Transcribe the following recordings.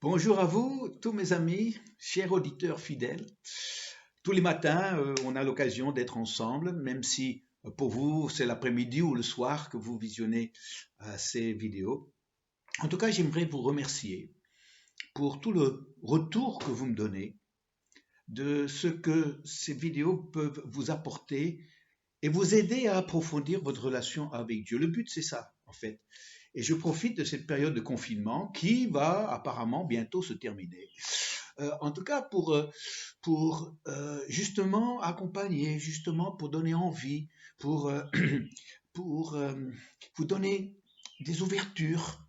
Bonjour à vous, tous mes amis, chers auditeurs fidèles. Tous les matins, on a l'occasion d'être ensemble, même si pour vous, c'est l'après-midi ou le soir que vous visionnez ces vidéos. En tout cas, j'aimerais vous remercier pour tout le retour que vous me donnez de ce que ces vidéos peuvent vous apporter et vous aider à approfondir votre relation avec Dieu. Le but, c'est ça, en fait. Et je profite de cette période de confinement qui va apparemment bientôt se terminer. En tout cas, pour justement accompagner, justement pour donner envie, pour, pour vous donner des ouvertures,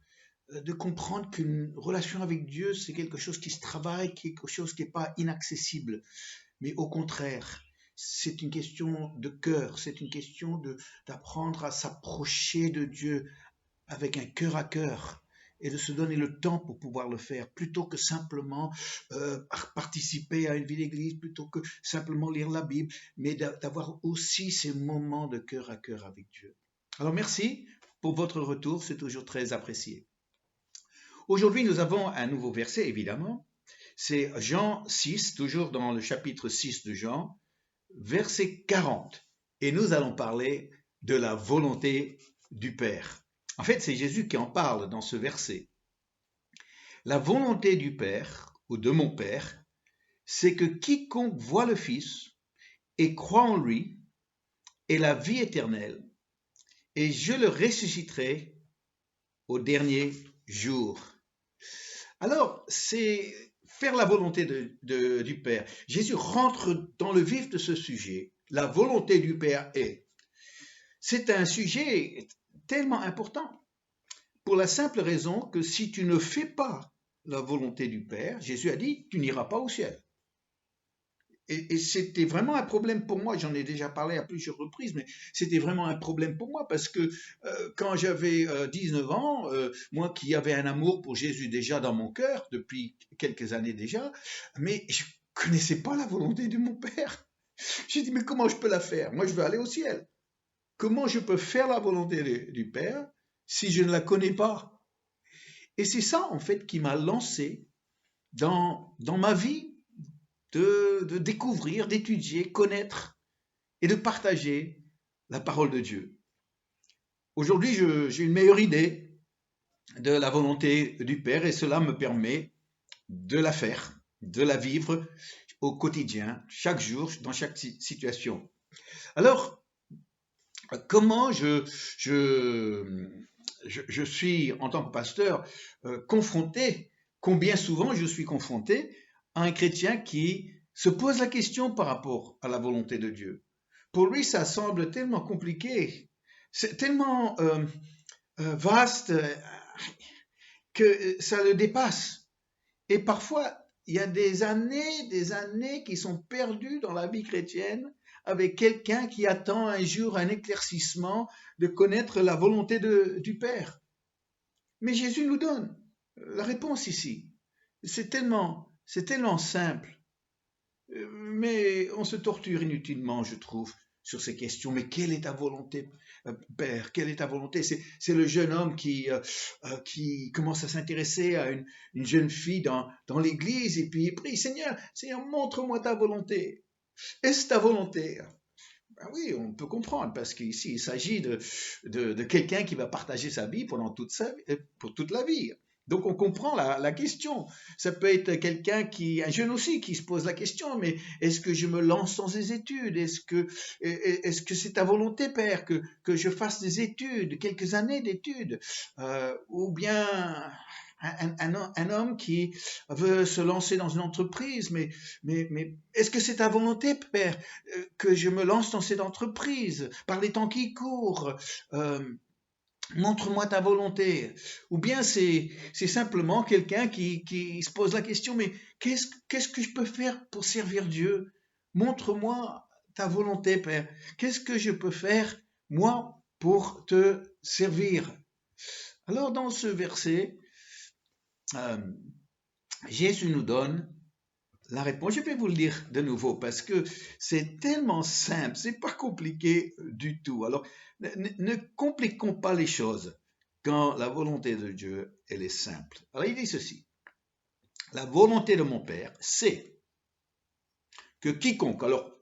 de comprendre qu'une relation avec Dieu, c'est quelque chose qui se travaille, quelque chose qui n'est pas inaccessible, mais au contraire, c'est une question de cœur, c'est une question d'apprendre à s'approcher de Dieu avec un cœur à cœur et de se donner le temps pour pouvoir le faire, plutôt que simplement participer à une vie d'église, plutôt que simplement lire la Bible, mais d'avoir aussi ces moments de cœur à cœur avec Dieu. Alors merci pour votre retour, c'est toujours très apprécié. Aujourd'hui, nous avons un nouveau verset, évidemment. C'est Jean 6, toujours dans le chapitre 6 de Jean, verset 40. Et nous allons parler de la volonté du Père. En fait, c'est Jésus qui en parle dans ce verset. La volonté du Père, ou de mon Père, c'est que quiconque voit le Fils et croit en lui ait la vie éternelle, et je le ressusciterai au dernier jour. Alors, c'est faire la volonté du Père. Jésus rentre dans le vif de ce sujet. La volonté du Père est. C'est un sujet tellement important pour la simple raison que si tu ne fais pas la volonté du Père, Jésus a dit, tu n'iras pas au ciel. Et c'était vraiment un problème pour moi, j'en ai déjà parlé à plusieurs reprises, mais c'était vraiment un problème pour moi parce que quand j'avais 19 ans, moi qui avais un amour pour Jésus déjà dans mon cœur depuis quelques années déjà, mais je connaissais pas la volonté de mon Père. J'ai dit, mais comment je peux la faire? Moi, je veux aller au ciel. Comment je peux faire la volonté du Père si je ne la connais pas? Et c'est ça, en fait, qui m'a lancé dans ma vie de découvrir, d'étudier, connaître et de partager la parole de Dieu. Aujourd'hui, j'ai une meilleure idée de la volonté du Père et cela me permet de la faire, de la vivre au quotidien, chaque jour, dans chaque situation. Alors, comment je suis, en tant que pasteur, confronté, combien souvent je suis confronté à un chrétien qui se pose la question par rapport à la volonté de Dieu. Pour lui, ça semble tellement compliqué, c'est tellement vaste que ça le dépasse. Et parfois, il y a des années qui sont perdues dans la vie chrétienne avec quelqu'un qui attend un jour un éclaircissement de connaître la volonté du Père. Mais Jésus nous donne la réponse ici. C'est tellement simple. Mais on se torture inutilement, je trouve, sur ces questions. Mais quelle est ta volonté, Père? Quelle est ta volonté? C'est le jeune homme qui commence à s'intéresser à une jeune fille dans l'église et puis il prie, Seigneur, Seigneur, montre-moi ta volonté. Est-ce ta volonté? Ben oui, on peut comprendre, parce qu'ici, il s'agit de quelqu'un qui va partager sa vie pendant pour toute la vie. Donc on comprend la question. Ça peut être quelqu'un un jeune aussi, qui se pose la question, mais est-ce que je me lance dans des études? Est-ce que c'est ta volonté, Père, que je fasse des études, quelques années d'études? Ou bien un homme qui veut se lancer dans une entreprise, mais est-ce que c'est ta volonté, Père, que je me lance dans cette entreprise par les temps qui courent? Montre-moi ta volonté. Ou bien c'est simplement quelqu'un qui se pose la question, mais qu'est-ce que je peux faire pour servir Dieu? Montre-moi ta volonté, Père. Qu'est-ce que je peux faire, moi, pour te servir? Alors, dans ce verset, euh, Jésus nous donne la réponse. Je vais vous le dire de nouveau parce que c'est tellement simple, c'est pas compliqué du tout. Alors, ne compliquons pas les choses quand la volonté de Dieu, elle est simple. Alors, il dit ceci. La volonté de mon Père, c'est que quiconque, alors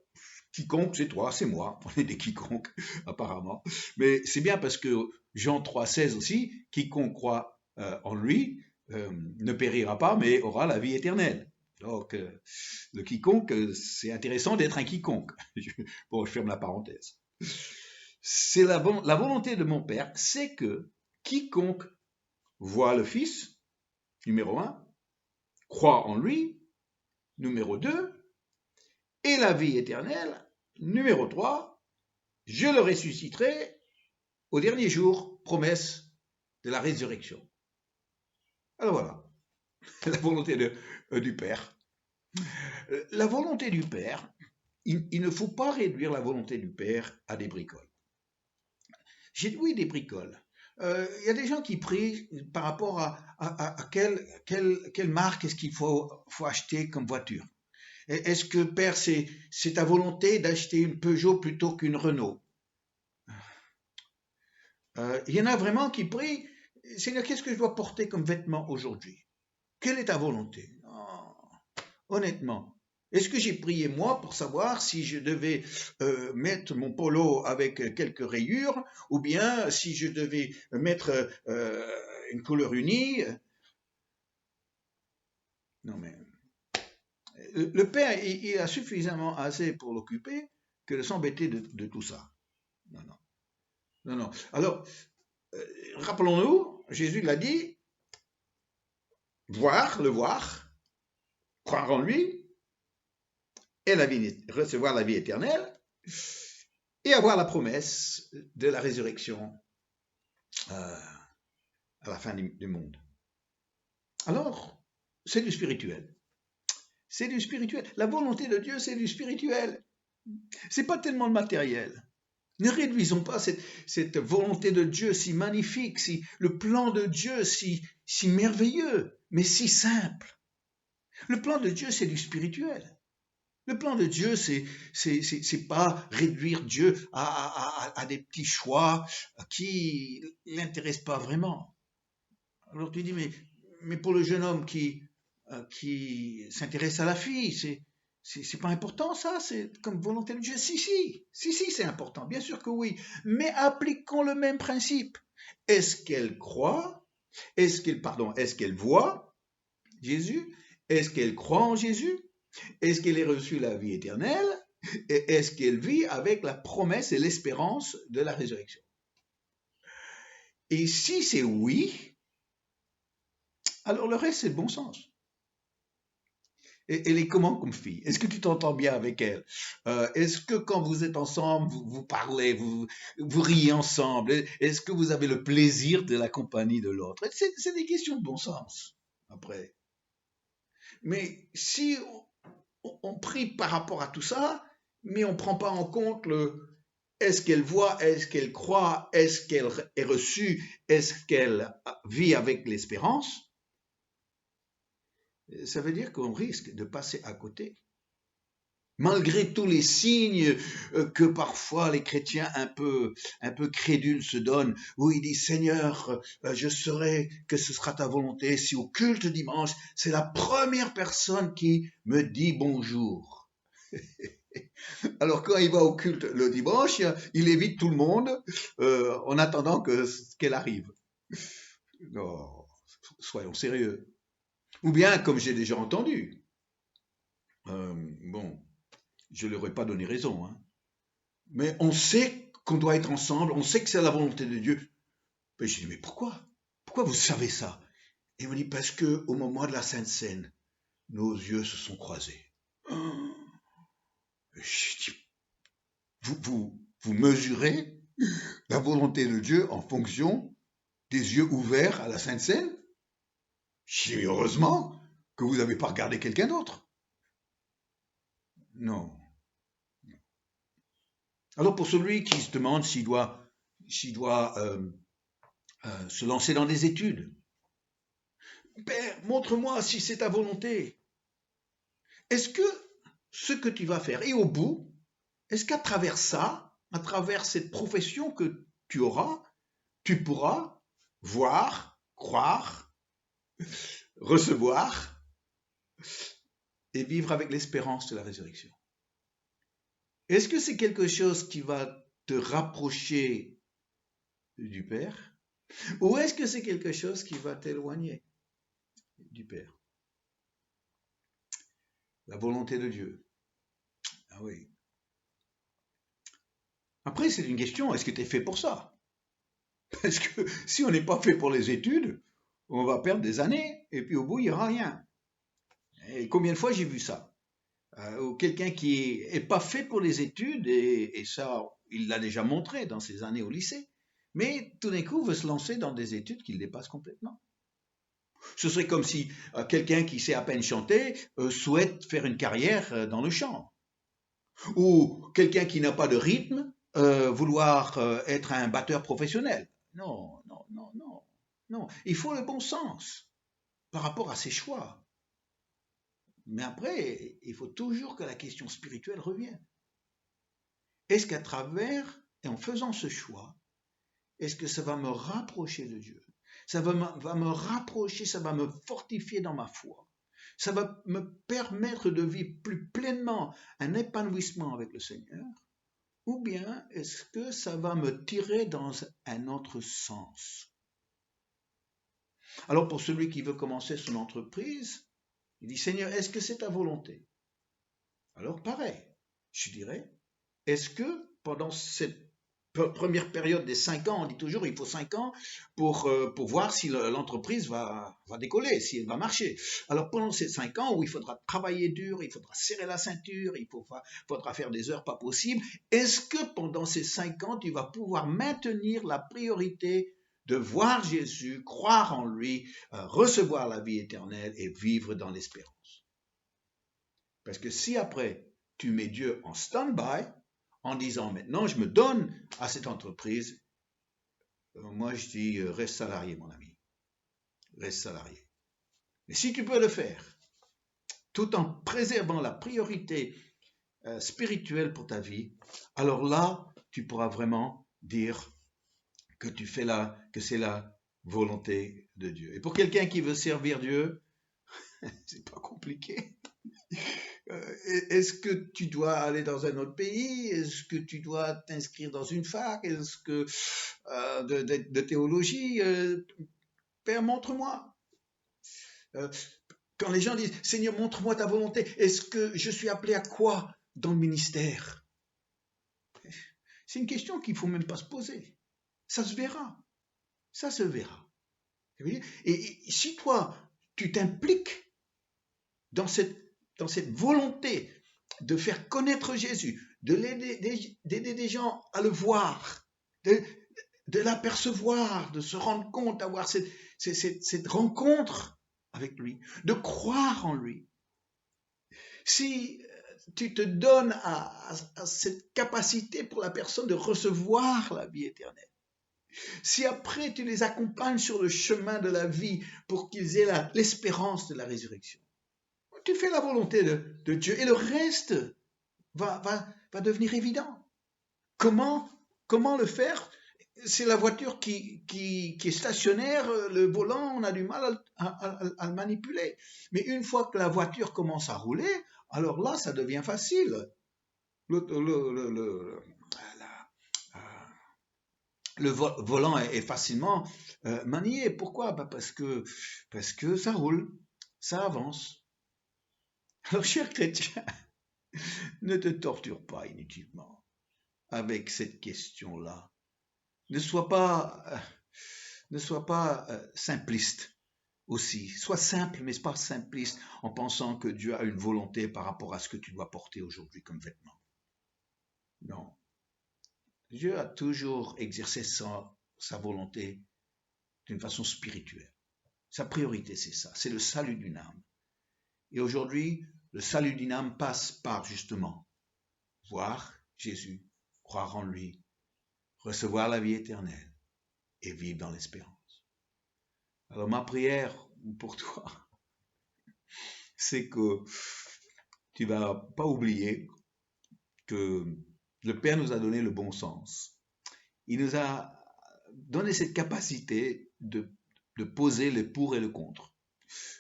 quiconque, c'est toi, c'est moi, on est des quiconques, apparemment, mais c'est bien parce que Jean 3,16 aussi, quiconque croit en lui ne périra pas, mais aura la vie éternelle. Donc, le quiconque, c'est intéressant d'être un quiconque. Bon, je ferme la parenthèse. C'est la volonté de mon Père, c'est que quiconque voit le Fils, numéro 1, croit en lui, numéro 2, et la vie éternelle, numéro 3, je le ressusciterai au dernier jour, promesse de la résurrection. Alors voilà, la volonté du Père. La volonté du Père, il ne faut pas réduire la volonté du Père à des bricoles. J'ai dit oui, des bricoles. Il y a des gens qui prient par rapport à quelle marque est-ce qu'il faut acheter comme voiture. Est-ce que, Père, c'est ta volonté d'acheter une Peugeot plutôt qu'une Renault? Il y en a vraiment qui prient, Seigneur, qu'est-ce que je dois porter comme vêtement aujourd'hui? Quelle est ta volonté? Oh, honnêtement, est-ce que j'ai prié moi pour savoir si je devais mettre mon polo avec quelques rayures ou bien si je devais mettre une couleur unie? Non mais le Père, il a suffisamment assez pour l'occuper que de s'embêter de tout ça. Non, non, non, non. Alors, rappelons-nous, Jésus l'a dit, le voir, croire en lui, et recevoir la vie éternelle, et avoir la promesse de la résurrection à la fin du monde. Alors, c'est du spirituel. C'est du spirituel. La volonté de Dieu, c'est du spirituel. C'est pas tellement le matériel. Ne réduisons pas cette volonté de Dieu si magnifique, le plan de Dieu si merveilleux, mais si simple. Le plan de Dieu, c'est du spirituel. Le plan de Dieu, c'est pas réduire Dieu à des petits choix qui l'intéressent pas vraiment. Alors tu dis, mais pour le jeune homme qui s'intéresse à la fille, c'est pas important ça, c'est comme volonté de Dieu. Si, c'est important, bien sûr que oui. Mais appliquons le même principe. Est-ce qu'elle croit? Est-ce qu'elle voit Jésus? Est-ce qu'elle croit en Jésus? Est-ce qu'elle a reçu la vie éternelle? Et est-ce qu'elle vit avec la promesse et l'espérance de la résurrection? Et si c'est oui, alors le reste c'est le bon sens. Elle est comment comme fille? Est-ce que tu t'entends bien avec elle? Est-ce que quand vous êtes ensemble, vous parlez, vous riez ensemble? Est-ce que vous avez le plaisir de la compagnie de l'autre? C'est des questions de bon sens, après. Mais si on prie par rapport à tout ça, mais on ne prend pas en compte est-ce qu'elle voit, est-ce qu'elle croit, est-ce qu'elle est reçue, est-ce qu'elle vit avec l'espérance, ça veut dire qu'on risque de passer à côté. Malgré tous les signes que parfois les chrétiens un peu crédules se donnent, où ils disent Seigneur, je saurai que ce sera ta volonté si au culte dimanche, c'est la première personne qui me dit bonjour. Alors quand il va au culte le dimanche, il évite tout le monde en attendant qu'elle arrive. Non, soyons sérieux. Ou bien, comme j'ai déjà entendu, bon, je ne leur ai pas donné raison, hein, mais on sait qu'on doit être ensemble, on sait que c'est la volonté de Dieu. Mais je dis, mais pourquoi? Pourquoi vous savez ça? Et il me dit, parce que au moment de la Sainte Seine, nos yeux se sont croisés. Oh, je dis, vous mesurez la volonté de Dieu en fonction des yeux ouverts à la Sainte Seine? Je dis, heureusement que vous n'avez pas regardé quelqu'un d'autre. Non. Alors pour celui qui se demande s'il doit se lancer dans des études, Père, montre-moi si c'est ta volonté. Est-ce que ce que tu vas faire, et au bout, est-ce qu'à travers ça, à travers cette profession que tu auras, tu pourras voir, croire, recevoir et vivre avec l'espérance de la résurrection. Est-ce que c'est quelque chose qui va te rapprocher du Père ou est-ce que c'est quelque chose qui va t'éloigner du Père? La volonté de Dieu. Ah oui. Après, c'est une question, est-ce que tu es fait pour ça? Parce que si on n'est pas fait pour les études, on va perdre des années et puis au bout, il n'y aura rien. Et combien de fois j'ai vu ça? Ou quelqu'un qui est pas fait pour les études, et ça, il l'a déjà montré dans ses années au lycée, mais tout d'un coup veut se lancer dans des études qui le dépassent complètement. Ce serait comme si quelqu'un qui sait à peine chanter souhaite faire une carrière dans le chant. Ou quelqu'un qui n'a pas de rythme vouloir être un batteur professionnel. Non, non, non, non, non. Il faut le bon sens par rapport à ses choix. Mais après, il faut toujours que la question spirituelle revienne. Est-ce qu'à travers, et en faisant ce choix, est-ce que ça va me rapprocher de Dieu? Ça va me rapprocher, ça va me fortifier dans ma foi. Ça va me permettre de vivre plus pleinement un épanouissement avec le Seigneur. Ou bien est-ce que ça va me tirer dans un autre sens? Alors pour celui qui veut commencer son entreprise, il dit, Seigneur, est-ce que c'est ta volonté? Alors pareil, je dirais, est-ce que pendant cette première période des 5 ans, on dit toujours il faut 5 ans pour voir si l'entreprise va décoller, si elle va marcher. Alors pendant ces 5 ans où il faudra travailler dur, il faudra serrer la ceinture, il faudra faire des heures pas possibles, est-ce que pendant ces 5 ans, tu vas pouvoir maintenir la priorité de voir Jésus, croire en lui, recevoir la vie éternelle et vivre dans l'espérance? Parce que si après, tu mets Dieu en stand-by, en disant maintenant je me donne à cette entreprise, moi je dis reste salarié mon ami, reste salarié. Mais si tu peux le faire, tout en préservant la priorité spirituelle pour ta vie, alors là tu pourras vraiment dire que que c'est la volonté de Dieu. Et pour quelqu'un qui veut servir Dieu, c'est pas compliqué. Est-ce que tu dois aller dans un autre pays? Est-ce que tu dois t'inscrire dans une fac? Est-ce que de théologie? Père, montre-moi. Quand les gens disent, Seigneur, montre-moi ta volonté, est-ce que je suis appelé à quoi dans le ministère? C'est une question qu'il ne faut même pas se poser. Ça se verra. Ça se verra. Et si toi, tu t'impliques dans cette volonté de faire connaître Jésus, d'aider des gens à le voir, de l'apercevoir, de se rendre compte, d'avoir cette rencontre avec lui, de croire en lui. Si tu te donnes à cette capacité pour la personne de recevoir la vie éternelle, si après tu les accompagnes sur le chemin de la vie pour qu'ils aient l'espérance de la résurrection, tu fais la volonté de Dieu et le reste va devenir évident. Comment le faire? C'est la voiture qui est stationnaire, le volant, on a du mal à le manipuler. Mais une fois que la voiture commence à rouler, alors là, ça devient facile. Le volant est facilement manié. Pourquoi? Parce que ça roule, ça avance. Alors, cher chrétien, ne te torture pas inutilement avec cette question-là. Ne sois pas simpliste aussi. Sois simple, mais pas simpliste en pensant que Dieu a une volonté par rapport à ce que tu dois porter aujourd'hui comme vêtement. Non. Dieu a toujours exercé sa volonté d'une façon spirituelle. Sa priorité, c'est ça. C'est le salut d'une âme. Et aujourd'hui, le salut d'une âme passe par justement voir Jésus, croire en lui, recevoir la vie éternelle et vivre dans l'espérance. Alors ma prière pour toi, c'est que tu ne vas pas oublier que le Père nous a donné le bon sens. Il nous a donné cette capacité de poser le pour et le contre,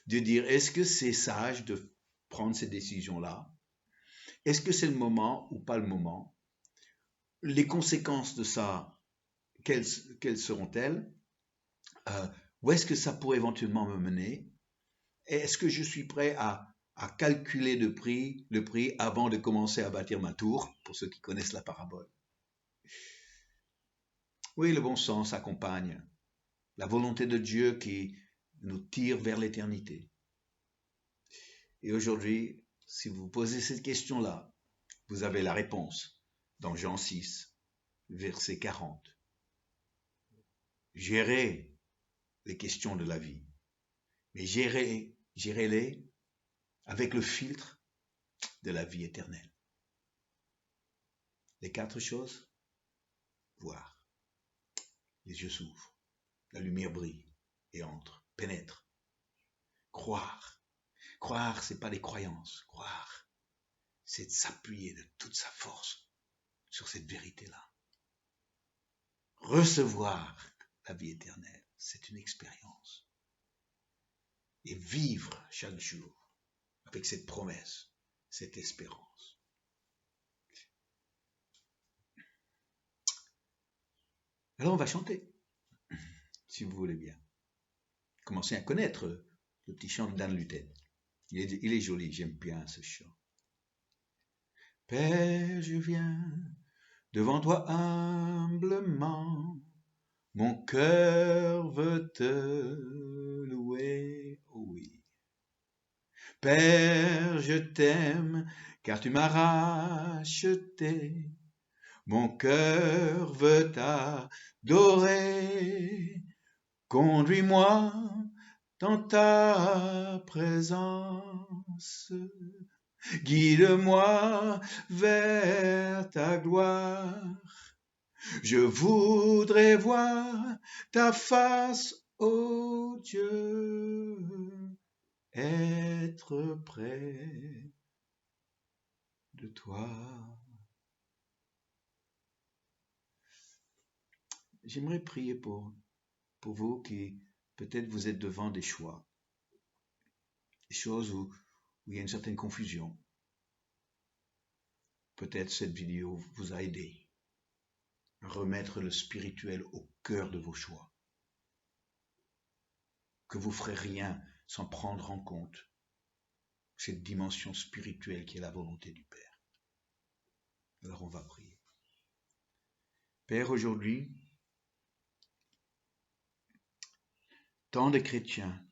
de dire est-ce que c'est sage de prendre cette décision-là? Est-ce que c'est le moment ou pas le moment? Les conséquences de ça, quelles seront-elles? Où est-ce que ça pourrait éventuellement me mener? Est-ce que je suis prêt à calculer le prix avant de commencer à bâtir ma tour, pour ceux qui connaissent la parabole? Oui, le bon sens accompagne la volonté de Dieu qui nous tire vers l'éternité. Et aujourd'hui, si vous posez cette question-là, vous avez la réponse dans Jean 6, verset 40. Gérez les questions de la vie, mais gérez-les avec le filtre de la vie éternelle. Les 4 choses: voir, les yeux s'ouvrent, la lumière brille et entre, pénètre. Croire. Croire, c'est pas des croyances. Croire, c'est de s'appuyer de toute sa force sur cette vérité-là. Recevoir la vie éternelle, c'est une expérience. Et vivre chaque jour avec cette promesse, cette espérance. Alors on va chanter, si vous voulez bien. Commencez à connaître le petit chant de Dan Luther. Il est joli, j'aime bien ce chant. Père, je viens devant toi humblement, mon cœur veut te louer, oh oui. Père, je t'aime, car tu m'as racheté, mon cœur veut t'adorer, conduis-moi dans ta présence, guide-moi vers ta gloire. Je voudrais voir ta face, ô Dieu, être près de toi. J'aimerais prier pour vous qui peut-être vous êtes devant des choix, des choses où il y a une certaine confusion. Peut-être cette vidéo vous a aidé à remettre le spirituel au cœur de vos choix. Que vous ne ferez rien sans prendre en compte cette dimension spirituelle qui est la volonté du Père. Alors on va prier. Père, aujourd'hui, tant de chrétiens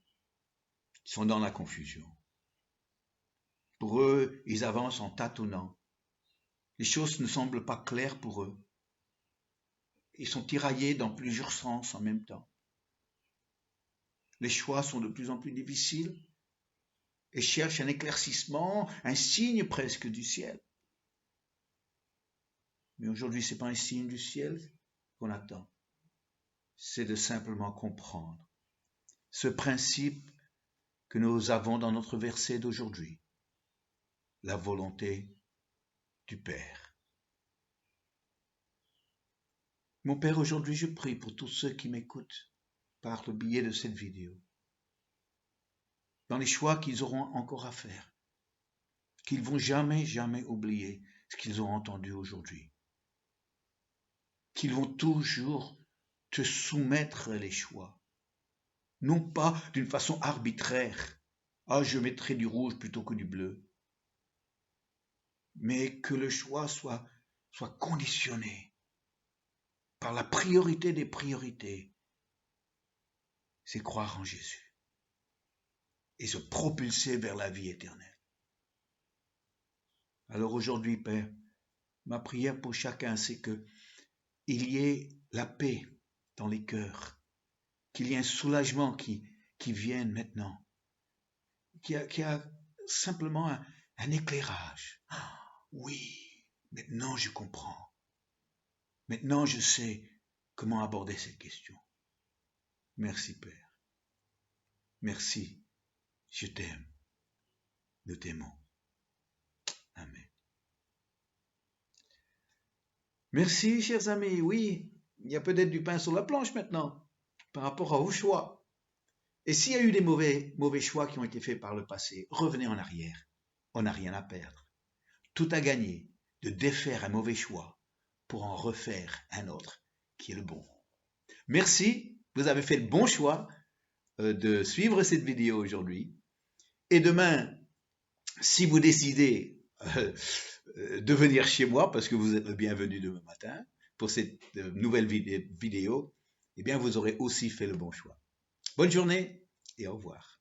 sont dans la confusion. Pour eux, ils avancent en tâtonnant. Les choses ne semblent pas claires pour eux. Ils sont tiraillés dans plusieurs sens en même temps. Les choix sont de plus en plus difficiles et cherchent un éclaircissement, un signe presque du ciel. Mais aujourd'hui, ce n'est pas un signe du ciel qu'on attend. C'est de simplement comprendre ce principe que nous avons dans notre verset d'aujourd'hui, la volonté du Père. Mon Père, aujourd'hui, je prie pour tous ceux qui m'écoutent par le biais de cette vidéo, dans les choix qu'ils auront encore à faire, qu'ils ne vont jamais oublier ce qu'ils ont entendu aujourd'hui, qu'ils vont toujours te soumettre les choix, non pas d'une façon arbitraire, je mettrai du rouge plutôt que du bleu, mais que le choix soit conditionné par la priorité des priorités, c'est croire en Jésus et se propulser vers la vie éternelle. Alors aujourd'hui, Père, ma prière pour chacun, c'est qu'il y ait la paix dans les cœurs, qu'il y ait un soulagement qui vienne maintenant, qu'il y a simplement un éclairage. Oui, maintenant je comprends. Maintenant je sais comment aborder cette question. Merci Père. Merci. Je t'aime. Nous t'aimons. Amen. Merci, chers amis. Oui, il y a peut-être du pain sur la planche maintenant, par rapport à vos choix. Et s'il y a eu des mauvais choix qui ont été faits par le passé, revenez en arrière. on n'a rien à perdre. Tout à gagner de défaire un mauvais choix pour en refaire un autre qui est le bon. Merci, vous avez fait le bon choix de suivre cette vidéo aujourd'hui. Et demain, si vous décidez de venir chez moi, parce que vous êtes le bienvenu demain matin, pour cette nouvelle vidéo, eh bien, vous aurez aussi fait le bon choix. Bonne journée et au revoir.